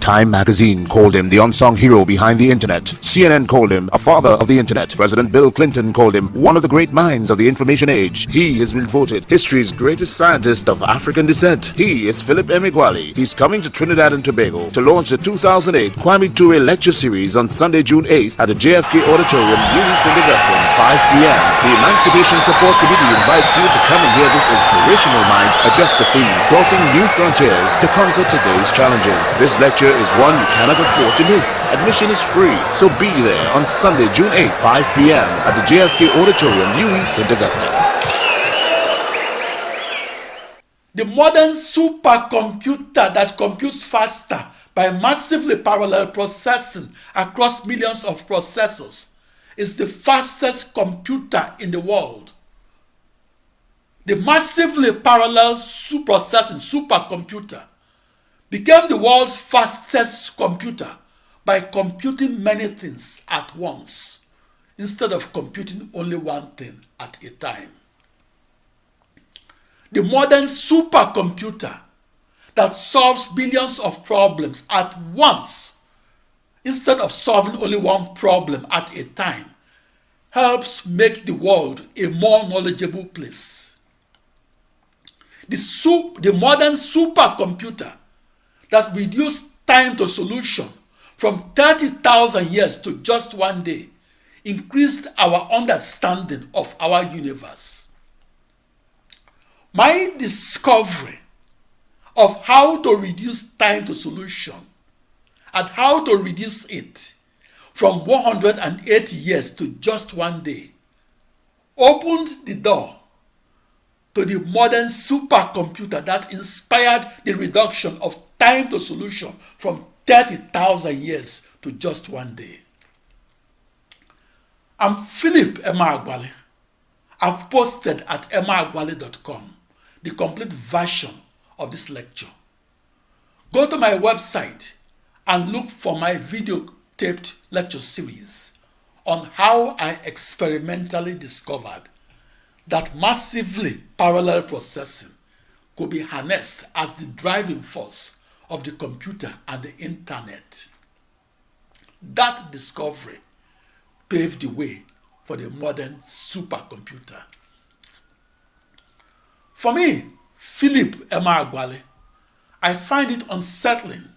Time magazine called him the unsung hero behind the internet. CNN called him a father of the internet. President Bill Clinton called him one of the great minds of the information age. He has been voted history's greatest scientist of African descent. He is Philip Emeagwali. He's coming to Trinidad and Tobago to launch the 2008 Kwame Ture lecture series on Sunday, June 8th at the JFK Auditorium, New St. Augustine, 5 p.m. The Emancipation Support Committee invites you to come and hear this inspirational mind address the theme, Crossing New Frontiers to Conquer Today's Challenges. This lecture is one you cannot afford to miss. Admission is free, so be there on Sunday, June 8th, 5 p.m. at the JFK Auditorium, New St. Augustine. The modern supercomputer that computes faster by massively parallel processing across millions of processors is the fastest computer in the world. The massively parallel processing supercomputer became the world's fastest computer by computing many things at once instead of computing only one thing at a time. The modern supercomputer that solves billions of problems at once instead of solving only one problem at a time helps make the world a more knowledgeable place. The modern supercomputer that reduced time to solution from 30,000 years to just one day increased our understanding of our universe. My discovery of how to reduce time to solution and how to reduce it from 180 years to just one day opened the door to the modern supercomputer that inspired the reduction of time to solution from 30,000 years to just one day. I'm Philip Emeagwali. I've posted at emeagwali.com the complete version of this lecture. Go to my website and look for my video-taped lecture series on how I experimentally discovered that massively parallel processing could be harnessed as the driving force of the computer and the internet. That discovery paved the way for the modern supercomputer. For me, Philip Emeagwali, I find it unsettling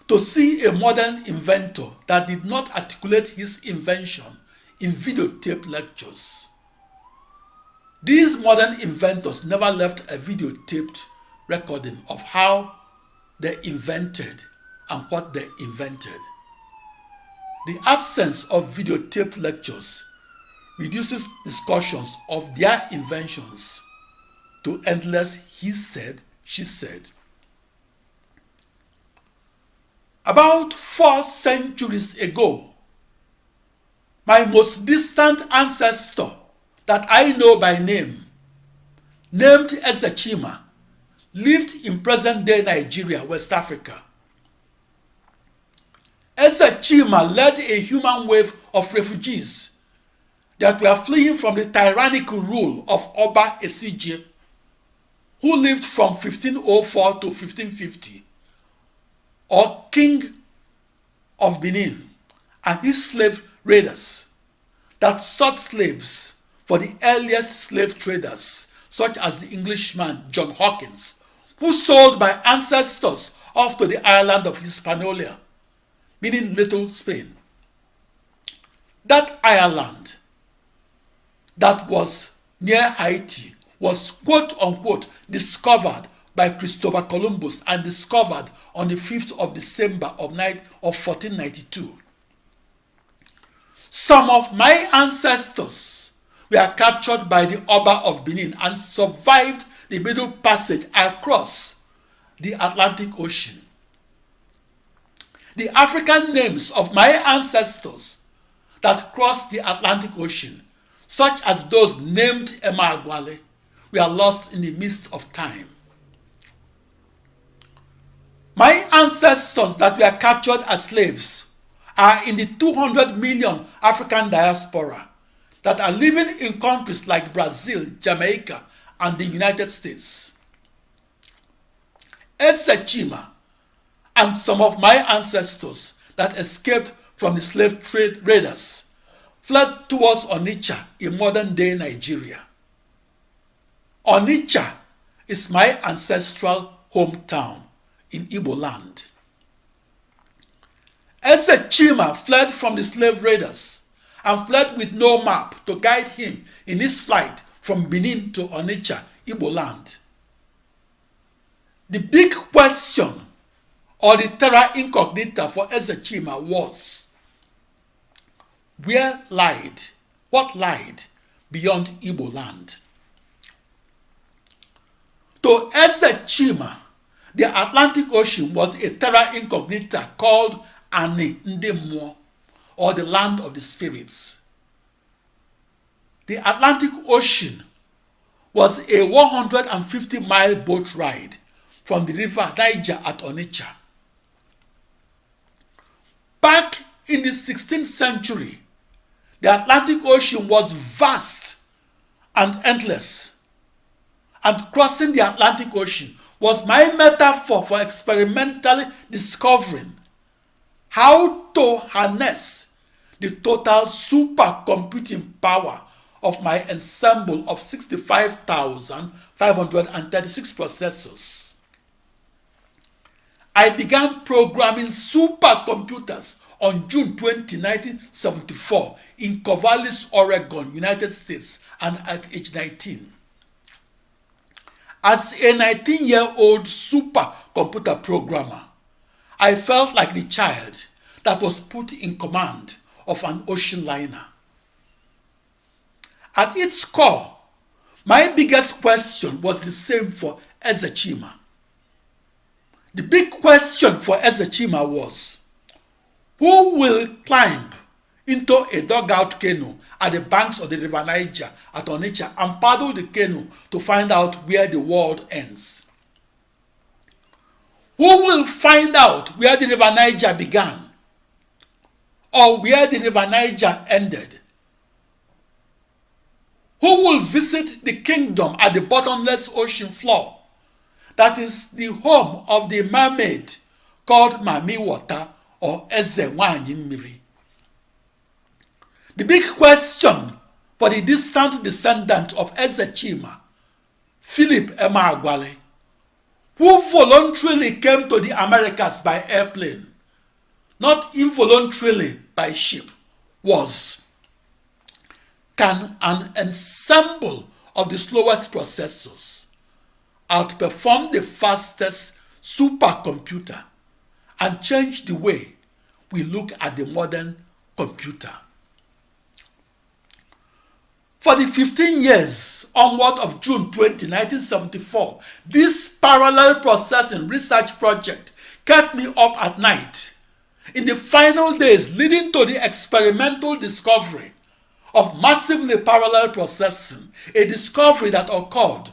to see a modern inventor that did not articulate his invention in videotape lectures. These modern inventors never left a videotaped recording of how they invented and what they invented. The absence of videotaped lectures reduces discussions of their inventions to endless he said, she said. About 4 centuries ago, my most distant ancestor that I know by name, named Chima, lived in present-day Nigeria, West Africa. Chima led a human wave of refugees that were fleeing from the tyrannical rule of Oba Esije, who lived from 1504 to 1550, or King of Benin, and his slave raiders that sought slaves for the earliest slave traders, such as the Englishman John Hawkins, who sold my ancestors off to the island of Hispaniola, meaning Little Spain. That Ireland that was near Haiti was quote-unquote discovered by Christopher Columbus and discovered on the 5th of December of 1492. Some of my ancestors were captured by the Oba of Benin and survived the Middle Passage across the Atlantic Ocean. The African names of my ancestors that crossed the Atlantic Ocean, such as those named Emeagwali, were lost in the mist of time. My ancestors that were captured as slaves are in the 200 million African diaspora that are living in countries like Brazil, Jamaica, and the United States. Chima and some of my ancestors that escaped from the slave trade raiders fled towards Onitsha in modern-day Nigeria. Onitsha is my ancestral hometown in Igbo land. Chima fled from the slave raiders and fled with no map to guide him in his flight from Benin to Onitsha, Igbo land. The big question, or the terra incognita for Chima was, what lied beyond Igbo land? To Chima, the Atlantic Ocean was a terra incognita called Ani Ndemmo, or the land of the spirits. The Atlantic Ocean was a 150-mile boat ride from the river Niger at Onitsha. Back in the 16th century, the Atlantic Ocean was vast and endless, and crossing the Atlantic Ocean was my metaphor for experimentally discovering how to harness the total supercomputing power of my ensemble of 65,536 processors. I began programming supercomputers on June 20, 1974 in Corvallis, Oregon, United States, and at age 19. As a 19-year-old supercomputer programmer, I felt like the child that was put in command of an ocean liner. At its core, my biggest question was the same for Chima. The big question for Chima was, who will climb into a dugout canoe at the banks of the river Niger at Onitsha and paddle the canoe to find out where the world ends? Who will find out where the river Niger began or where the river Niger ended? Who will visit the kingdom at the bottomless ocean floor that is the home of the mermaid called Mami Water or Eze Nwanyi Mmiri? The big question for the distant descendant of Chima, Philip Emeagwali, who voluntarily came to the Americas by airplane, not involuntarily by ship, was, can an ensemble of the slowest processors outperform the fastest supercomputer and change the way we look at the modern computer? For the 15 years onward of June 20, 1974, this parallel processing research project kept me up at night in the final days leading to the experimental discovery of massively parallel processing, a discovery that occurred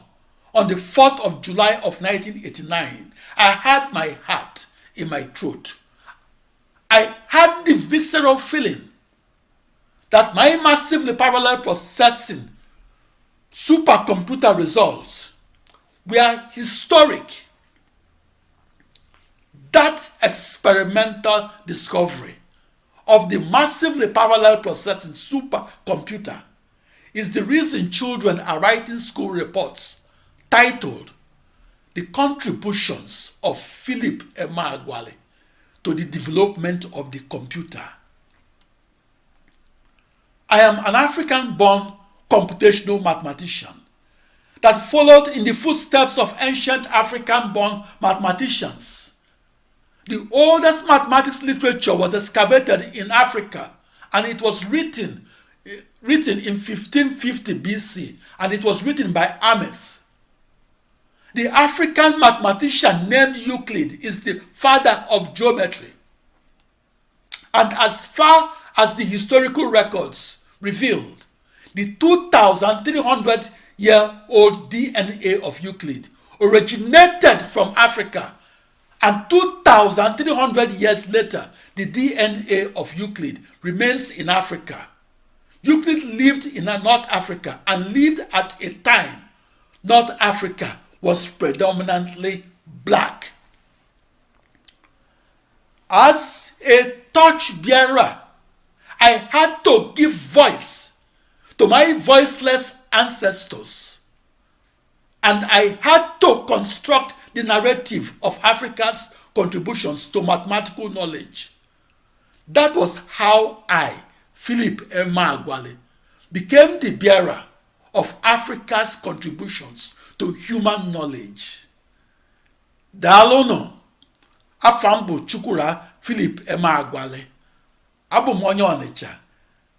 on the 4th of July of 1989. I had my heart in my throat. I had the visceral feeling that my massively parallel processing supercomputer results were historic. That experimental discovery of the massively parallel processing supercomputer is the reason children are writing school reports titled "The Contributions of Philip Emeagwali to the Development of the Computer." I am an African-born computational mathematician that followed in the footsteps of ancient African-born mathematicians. The oldest mathematics literature was excavated in Africa, and it was written in 1550 BC, and it was written by Hermes. The African mathematician named Euclid is the father of geometry. And as far as the historical records revealed, the 2,300-year-old DNA of Euclid originated from Africa, and 2,300 years later, the DNA of Euclid remains in Africa. Euclid lived in North Africa and lived at a time North Africa was predominantly black. As a torchbearer, I had to give voice to my voiceless ancestors. And I had to construct the narrative of Africa's contributions to mathematical knowledge. That was how I, Philip Emeagwali, became the bearer of Africa's contributions to human knowledge. Daalụnụ, afam bụ Chukwura Philip Emeagwali. Abụ m onye Onitsha.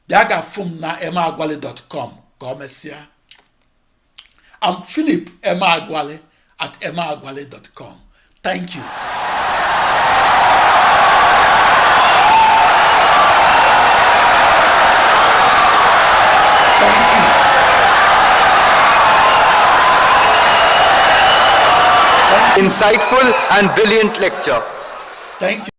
Bịa ga-afụ m na emeagwali.com ka o mesịa. I'm Philip Emeagwali at emeagwali.com. Thank you. Insightful and brilliant lecture. Thank you.